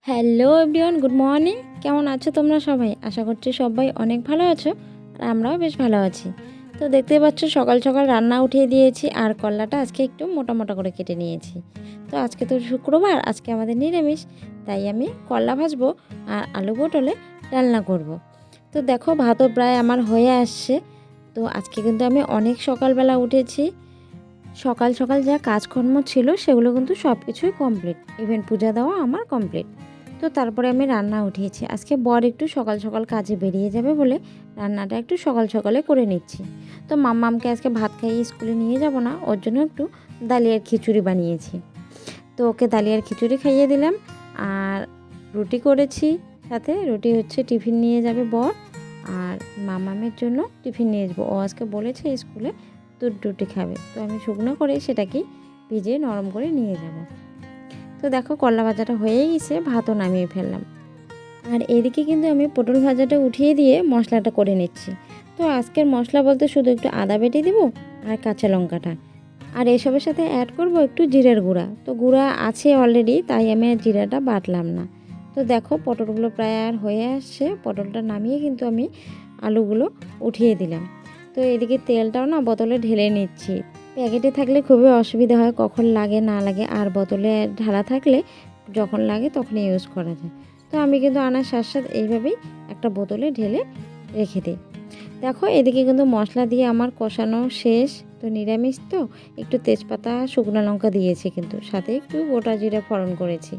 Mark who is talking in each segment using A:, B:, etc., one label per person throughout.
A: Hello everyone, good morning. কেমন আছো তোমরা সবাই? আশা করছি সবাই অনেক ভালো আছো, আর আমরাও বেশ ভালো আছি। তো দেখতেই পাচ্ছ সকাল সকাল রান্না উঠিয়ে দিয়েছি, আর কলাটা আজকে একটু মোটা মোটা করে কেটে নিয়েছি। তো আজকে তো শুক্রবার, আজকে আমাদের নিরামিষ, তাই আমি কলা ভাজবো আর আলু পটলে রান্না করব। তো দেখো ভাতও প্রায় আমার হয়ে আসছে। তো আজকে কিন্তু আমি অনেক সকালবেলা উঠেছি। সকাল সকাল যা কাজকর্ম ছিল সেগুলো কিন্তু সব কিছুই কমপ্লিট, ইভেন পূজা দেওয়া আমার কমপ্লিট। তো তারপরে আমি রান্না উঠিয়েছি। আজকে বর একটু সকাল সকাল কাজে বেরিয়ে যাবে বলে রান্নাটা একটু সকাল সকালে করে নিচ্ছি। তো মাম্মামকে আজকে ভাত খাইয়ে স্কুলে নিয়ে যাব না, ওর জন্য একটু ডালিয়ার খিচুড়ি বানিয়েছি। তো ওকে ডালিয়ার খিচুড়ি খাইয়ে দিলাম, আর রুটি করেছি। সাথে রুটি হচ্ছে টিফিন নিয়ে যাবে বর, আর মামামের জন্য টিফিন নিয়ে যাবো। ও আজকে বলেছে স্কুলে দুধ রুটি খাবে, তো আমি শুকনো করে সেটাকেই ভিজিয়ে নরম করে নিয়ে যাব। তো দেখো করলা ভাজাটা হয়ে গেছে, ভাতও নামিয়ে ফেললাম। আর এদিকে কিন্তু আমি পটল ভাজাটা উঠিয়ে দিয়ে মশলাটা করে নিচ্ছি। তো আজকের মশলা বলতে শুধু একটু আদা বেটে দিব আর কাঁচা লঙ্কাটা, আর এসবের সাথে অ্যাড করব একটু জিরের গুঁড়া। তো গুঁড়া আছে অলরেডি, তাই আমি আর জিরাটা বাটলাম না। তো দেখো পটলগুলো প্রায় আর হয়ে আসছে। পটলটা নামিয়ে কিন্তু আমি আলুগুলো উঠিয়ে দিলাম। তো এদিকে তেলটাও না বোতলে ঢেলে নিচ্ছি। প্যাকেটে থাকলে খুবই অসুবিধা হয়, কখন লাগে না লাগে, আর বোতলে ঢালা থাকলে যখন লাগে তখনই ইউজ করা যায়। তো আমি কিন্তু আনার সাথে সাথে এইভাবেই একটা বোতলে ঢেলে রেখে দিই। দেখো এদিকে কিন্তু মশলা দিয়ে আমার কষানো শেষ। তো নিরামিষ তো একটু তেজপাতা শুকনো লঙ্কা দিয়েছি, কিন্তু সাথে একটু গোটা জিরা ফোড়ন করেছি।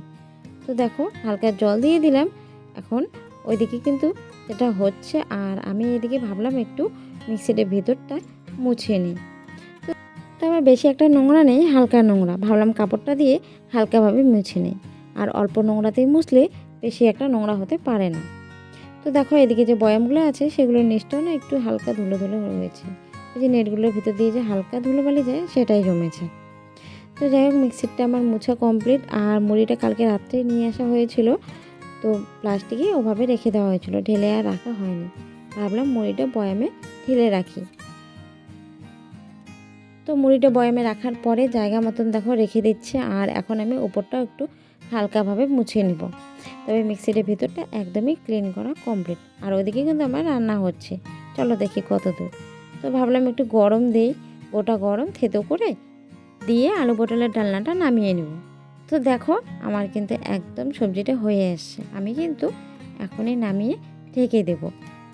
A: তো দেখো হালকা জল দিয়ে দিলাম। এখন ওইদিকে কিন্তু এটা হচ্ছে, আর আমি এদিকে ভাবলাম একটু মিক্সির ভেতরটা মুছে নিই। তো আমার বেশি একটা নোংরা নেই, হালকা নোংরা, ভাবলাম কাপড়টা দিয়ে হালকাভাবে মুছে নিই। আর অল্প নোংরাতেই মুছলে বেশি একটা নোংরা হতে পারে না। তো দেখো এদিকে যে বয়ামগুলো আছে সেগুলোর নিচটাও না একটু হালকা ধুলো ধুলো রয়েছে। এই যে নেটগুলোর ভিতর দিয়ে যে হালকা ধুলোবালি যায় সেটাই জমেছে। তো যাই হোক মিক্সিরটা আমার মুছা কমপ্লিট। আর মুড়িটা কালকে রাত্রে নিয়ে আসা হয়েছিল, তো প্লাস্টিকে ওভাবে রেখে দেওয়া হয়েছিল, ঢেলে আর রাখা হয়নি। ভাবলাম মুড়িটা বয়ামে ঢেলে রাখি। তো মুড়িটা বয়ামে রাখার পরে জায়গা মতন দেখো রেখে দিচ্ছে। আর এখন আমি উপরটাও একটু হালকাভাবে মুছে নিব। তবে মিক্সির ভিতরটা একদমই ক্লিন করা কমপ্লিট। আর ওইদিকে কিন্তু আমার রান্না হচ্ছে, চলো দেখি কত দূর। তো ভাবলাম একটু গরম দিই, গোটা গরম থেতো করে দিয়ে আলু পটলের ডালনাটা নামিয়ে নেব। তো দেখো আমার কিন্তু একদম সবজিটা হয়ে আসছে। আমি কিন্তু এখনই নামিয়ে ঢেকে দেব।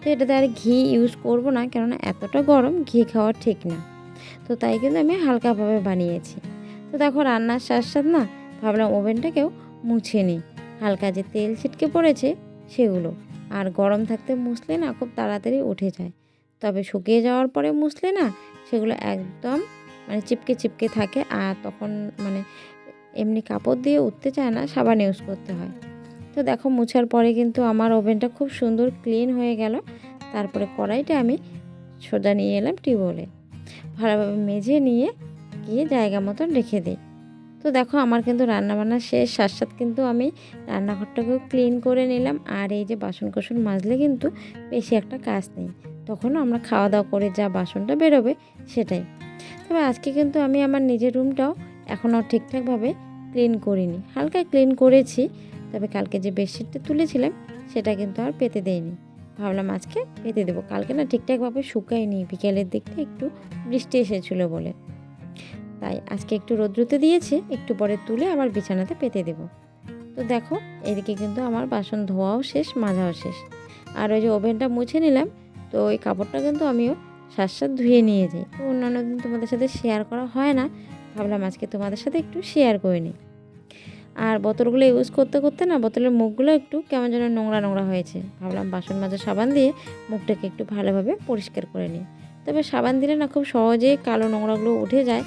A: তো এটাতে আর ঘি ইউজ করব না, কেননা এতটা গরম ঘি খাওয়া ঠিক না। তো তাই কিন্তু আমি হালকাভাবে বানিয়েছি। তো দেখো রান্নার সাথে সাথে না ভাবলাম ওভেনটাকেও মুছে নিই। হালকা যে তেল ছিটকে পড়েছে সেগুলো, আর গরম থাকতে মুছলে না খুব তাড়াতাড়ি উঠে যায়, তবে শুকিয়ে যাওয়ার পরে মুছলে না সেগুলো একদম চিপকে চিপকে থাকে, আর তখন এমনি কাপড় দিয়ে উঠতে চায় না, সাবান ইউজ করতে হয়। তো দেখো মুছার পরে কিন্তু আমার ওভেনটা খুব সুন্দর ক্লিন হয়ে গেল। তারপরে কড়াইটা আমি সোজা নিয়ে এলাম টিউবওয়েলে, ভালোভাবে মেজে নিয়ে গিয়ে জায়গা মতন রেখে দিই। তো দেখো আমার কিন্তু রান্নাবান্না শেষ, সাথে সাথে কিন্তু আমি রান্নাঘরটাকেও ক্লিন করে নিলাম। আর এই যে বাসন কোসন মাজলে কিন্তু বেশি একটা কাজ নেই, তখন আমরা খাওয়া দাওয়া করে যা বাসনটা বেরোবে সেটাই। তবে আজকে কিন্তু আমি আমার নিজের রুমটাও এখনও ঠিকঠাকভাবে ক্লিন করিনি, হালকা ক্লিন করেছি। তবে কালকে যে বেডশিটটা তুলেছিলাম সেটা কিন্তু আর পেতে দেয়নি, ভাবলাম আজকে পেতে দেবো। কালকে না ঠিকঠাকভাবে শুকায়নি, বিকেলের দিকটা একটু বৃষ্টি এসেছিলো বলে, তাই আজকে একটু রোদ্রুতে দিয়েছি, একটু পরে তুলে আবার বিছানাতে পেতে দেব। তো দেখো এদিকে কিন্তু আমার বাসন ধোয়াও শেষ, মাজাও শেষ। আর ওই যে ওভেনটা মুছে নিলাম, তো ওই কাপড়টা কিন্তু আমিও সাথে ধুয়ে নিয়ে যাই। তো অন্যান্য দিন তোমাদের সাথে শেয়ার করা হয় না, ভাবলাম আজকে তোমাদের সাথে একটু শেয়ার করে নিই। আর বোতলগুলো ইউজ করতে করতে না বোতলের মুখগুলো একটু কেমন যেন নোংরা নোংরা হয়েছে, ভাবলাম বাসন মাজা সাবান দিয়ে মুখটাকে একটু ভালোভাবে পরিষ্কার করে নিই। তবে সাবান দিলে না খুব সহজেই কালো নোংরাগুলো উঠে যায়,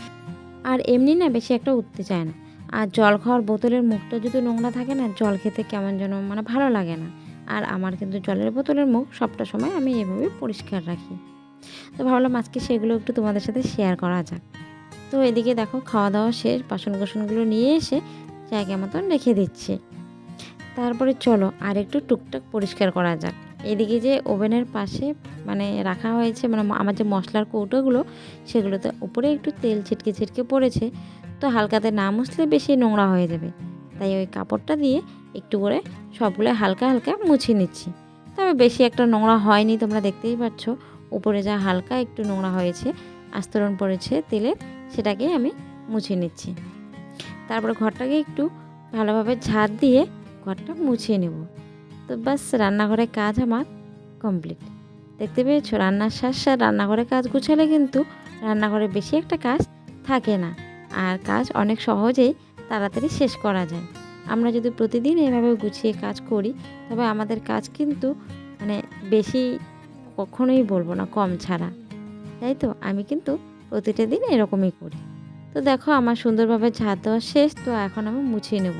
A: আর এমনি না বেশি একটা উঠতে চায় না। আর জল খাওয়ার বোতলের মুখটা যদি নোংরা থাকে না, জল খেতে কেমন যেন ভালো লাগে না। আর আমার কিন্তু জলের বোতলের মুখ সবটা সময় আমি এভাবে পরিষ্কার রাখি। তো ভাবলাম আজকে সেগুলো একটু তোমাদের সাথে শেয়ার করা যাক। তো এদিকে দেখো খাওয়া দাওয়া শেষ, বাসন কোসনগুলো নিয়ে এসে জায়গা মতন রেখে দিচ্ছি। তারপরে চলো আর একটু টুকটাক পরিষ্কার করা যাক। এদিকে যে ওভেনের পাশে রাখা হয়েছে আমার যে মশলার কৌটোগুলো, সেগুলোতে উপরে একটু তেল ছিটকে ছিটকে পড়েছে। তো হালকাতে না মুছলে বেশি নোংরা হয়ে যাবে, তাই ওই কাপড়টা দিয়ে একটু করে সবগুলো হালকা হালকা মুছে নিচ্ছি। তবে বেশি একটা নোংরা হয়নি, তোমরা দেখতেই পাচ্ছ। উপরে যা হালকা একটু নোংরা হয়েছে, আস্তরণ পড়েছে তেলের, সেটাকেই আমি মুছে নিচ্ছি। তারপরে ঘরটাকে একটু ভালোভাবে ঝাড় দিয়ে ঘরটা মুছিয়ে নেব। তো বাস, রান্নাঘরের কাজ আমার কমপ্লিট। দেখতে পেয়েছো, রান্নার সাথে রান্নাঘরের কাজ গুছালে কিন্তু রান্নাঘরে বেশি একটা কাজ থাকে না, আর কাজ অনেক সহজেই তাড়াতাড়ি শেষ করা যায়। আমরা যদি প্রতিদিন এভাবে গুছিয়ে কাজ করি, তবে আমাদের কাজ কিন্তু বেশি কখনোই বলবো না কম ছাড়া। তাই তো আমি কিন্তু প্রতিটা দিন এরকমই করি। তো দেখো, আমার সুন্দরভাবে ঝাড় দেওয়া শেষ। তো এখন আমি মুছিয়ে নেব।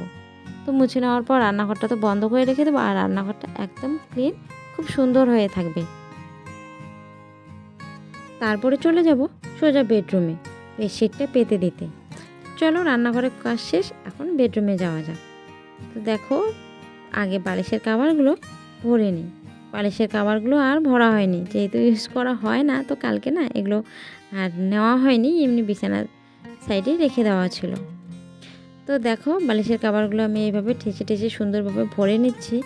A: তো মুছে নেওয়ার পর রান্নাঘরটা তো বন্ধ করে রেখে দেবো, আর রান্নাঘরটা একদম ক্লিন, খুব সুন্দর হয়ে থাকবে। তারপরে চলে যাব সোজা বেডরুমে বেডশিটটা পেতে দিতে। চলো, রান্নাঘরের কাজ শেষ, এখন বেডরুমে যাওয়া যাক। তো দেখো, আগে বালিশের কাভারগুলো ভরে নিই। বালিশের কাভারগুলো আর ভরা হয়নি, যেহেতু ইউজ করা হয় না, তো কালকে না এগুলো আর নেওয়া হয়নি, এমনি বিছানার সাইডে রেখে দেওয়া ছিল। তো দেখো, বালিশের কাভারগুলো আমি এইভাবে ঠেসে ঠেসে সুন্দরভাবে ভরে নিচ্ছি।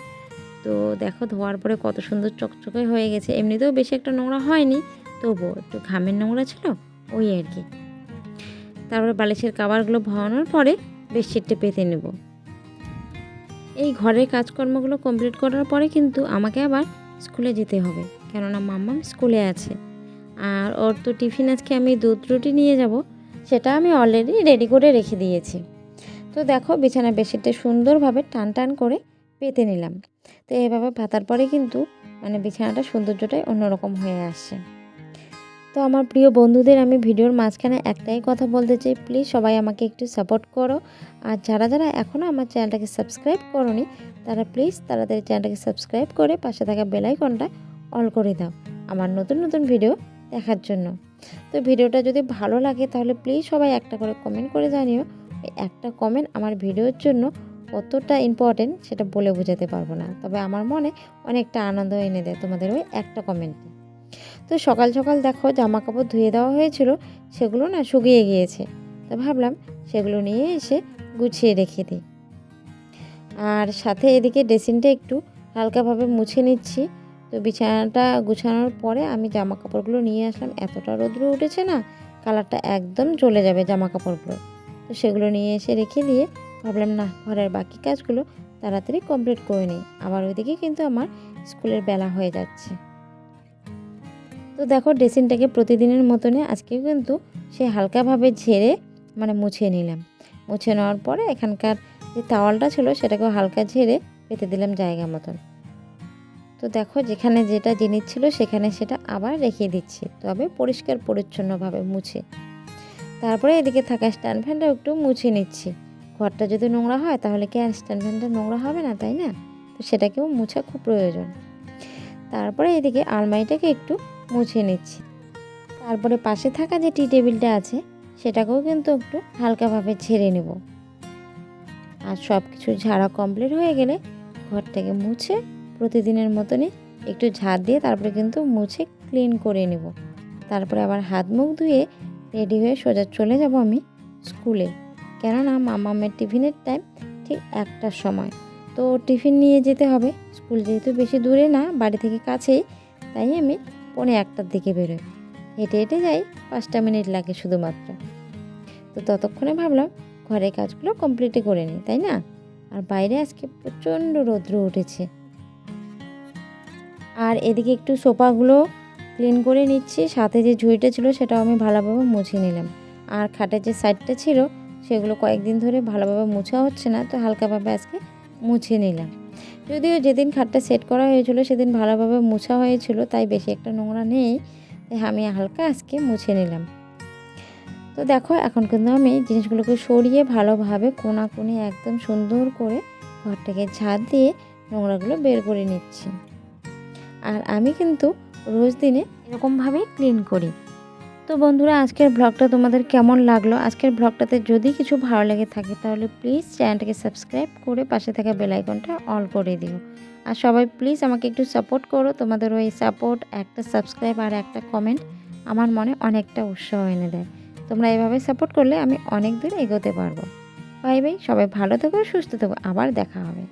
A: তো দেখো, ধোয়ার পরে কত সুন্দর চকচকে হয়ে গেছে। এমনিতেও বেশি একটা নোংরা হয়নি, তবুও একটু ঘামের নোংরা ছিল, ওই আর কি। তারপরে বালিশের কাভারগুলো ভরানোর পরে বেডশিটটা পেতে নেব। এই ঘরের কাজকর্মগুলো কমপ্লিট করার পরে কিন্তু আমাকে আবার স্কুলে যেতে হবে, কেননা মাম্মাম স্কুলে আছে। আর ওর তো টিফিন আজকে আমি দুধ রুটি নিয়ে যাব, সেটা আমি অলরেডি রেডি করে রেখে দিয়েছি। তো দেখো, বিছানা বেডশিটটা সুন্দরভাবে টান টান করে পেতে নিলাম। তো এইভাবে পাতার পরে কিন্তু বিছানাটা সৌন্দর্যটাই অন্যরকম হয়ে আসছে। তো আমার প্রিয় বন্ধুদের আমি ভিডিওর মাঝখানে একটাই কথা বলতে চাই, প্লিজ সবাই আমাকে একটু সাপোর্ট করো। আর যারা যারা এখনও আমার চ্যানেলটাকে সাবস্ক্রাইব করোনি, তারা প্লিজ তাড়াতাড়ি চ্যানেলটাকে সাবস্ক্রাইব করে পাশে থাকা বেল আইকনটা অল করে দাও আমার নতুন নতুন ভিডিও দেখার জন্য। তো ভিডিওটা যদি ভালো লাগে তাহলে প্লিজ সবাই একটা করে কমেন্ট করে জানিও। একটা কমেন্ট আমার ভিডিওর জন্য কতটা ইম্পর্টেন্ট সেটা বলে বোঝাতে পারবো না, তবে আমার মনে অনেকটা আনন্দ এনে দেয় তোমাদের ওই একটা কমেন্টে। তো সকাল সকাল দেখো, জামা কাপড় ধুয়ে দেওয়া হয়েছিল, সেগুলো না শুকিয়ে গিয়েছে। তো ভাবলাম সেগুলো নিয়ে এসে গুছিয়ে রেখে দিই। আর সাথে এদিকে ড্রেসিংটা একটু হালকাভাবে মুছে নিচ্ছি। তো বিছানাটা গুছানোর পরে আমি জামা কাপড়গুলো নিয়ে আসলাম। এতটা রৌদ্র উঠেছে না, কালারটা একদম চলে যাবে জামা কাপড়গুলো। তো সেগুলো নিয়ে এসে রেখে দিয়ে ভাবলাম না, ঘরের বাকি কাজগুলো তাড়াতাড়ি কমপ্লিট করে নিই, আবার ওইদিকে কিন্তু আমার স্কুলের বেলা হয়ে যাচ্ছে। তো দেখো, ড্রেসিংটাকে প্রতিদিনের মতনে আজকেও কিন্তু সে হালকাভাবে ঝেড়ে মুছে নিলাম। মুছে নেওয়ার পরে এখানকার যে তাওয়ালটা ছিল সেটাকেও হালকা ঝেড়ে পেতে দিলাম জায়গা মতন। তো দেখো, যেখানে যেটা জিনিস ছিল সেখানে সেটা আবার রেখে দিচ্ছি, তবে পরিষ্কার পরিচ্ছন্নভাবে মুছে। তারপরে এদিকে থাকা স্ট্যান্ড ফ্যানটা একটু মুছে নিচ্ছি। ঘরটা যদি নোংরা হয় তাহলে কি আর স্ট্যান্ড ফ্যানটা নোংরা হবে না, তাই না? তো সেটাকেও মুছা খুব প্রয়োজন। তারপরে এদিকে আলমারিটাকে একটু মুছে নিচ্ছি। তারপরে পাশে থাকা যে টি টেবিলটা আছে সেটাকেও কিন্তু একটু হালকাভাবে ঝেড়ে নেব। আর সব কিছু ঝাড়া কমপ্লিট হয়ে গেলে ঘরটাকে মুছে প্রতিদিনের মতনই একটু ঝাড় দিয়ে তারপরে কিন্তু মুছে ক্লিন করে নেব। তারপরে আবার হাত মুখ ধুয়ে রেডি হয়ে সোজা চলে যাব আমি স্কুলে, কেননা মামামের টিফিনের টাইম ঠিক 1টার সময়। তো টিফিন নিয়ে যেতে হবে। স্কুল যেহেতু বেশি দূরে না, বাড়ি থেকে কাছেই, তাই আমি 1:45টার দিকে বেরোই। হেঁটে হেঁটে যাই, 5টা মিনিট লাগে শুধুমাত্র। তো ততক্ষণে ভাবলাম ঘরের কাজগুলো কমপ্লিটই করে নিই, তাই না? আর বাইরে আজকে প্রচণ্ড রৌদ্র উঠেছে। আর এদিকে একটু সোফাগুলো ক্লিন করে নিচ্ছি, সাথে যে ঝুড়িটা ছিল সেটাও আমি ভালোভাবে মুছে নিলাম। আর খাটের যে সাইডটা ছিল সেগুলো কয়েকদিন ধরে ভালোভাবে মোছা হচ্ছে না, তো হালকাভাবে আজকে মুছে নিলাম। যদিও যেদিন খাটটা সেট করা হয়েছিল সেদিন ভালোভাবে মোছা হয়েছিল, তাই বেশি একটা নোংরা নেই, তাই আমি হালকা আজকে মুছে নিলাম। তো দেখো, এখন কিন্তু আমি জিনিসগুলোকে সরিয়ে ভালোভাবে কোনাকুনি একদম সুন্দর করে ঘরটাকে ঝাড় দিয়ে নোংরাগুলো বের করে নিচ্ছি। আর আমি কিন্তু রোজ দিনে এরকমভাবেই ক্লিন করি। তো বন্ধুরা, আজকের ব্লগটা তোমাদের কেমন লাগলো? আজকের ব্লগটাতে যদি কিছু ভালো লেগে থাকে তাহলে প্লিজ চ্যানেলটাকে সাবস্ক্রাইব করে পাশে থাকা বেল আইকনটা অল করে দিও। আর সবাই প্লিজ আমাকে একটু সাপোর্ট করো। তোমাদের ওই সাপোর্ট, একটা সাবস্ক্রাইব আর একটা কমেন্ট আমার মনে অনেকটা উৎসাহ এনে দেয়। তোমরা এভাবে সাপোর্ট করলে আমি অনেক দূর এগোতে পারবো। বাই বাই, সবাই ভালো থেকো, সুস্থ থেকো, আবার দেখা হবে।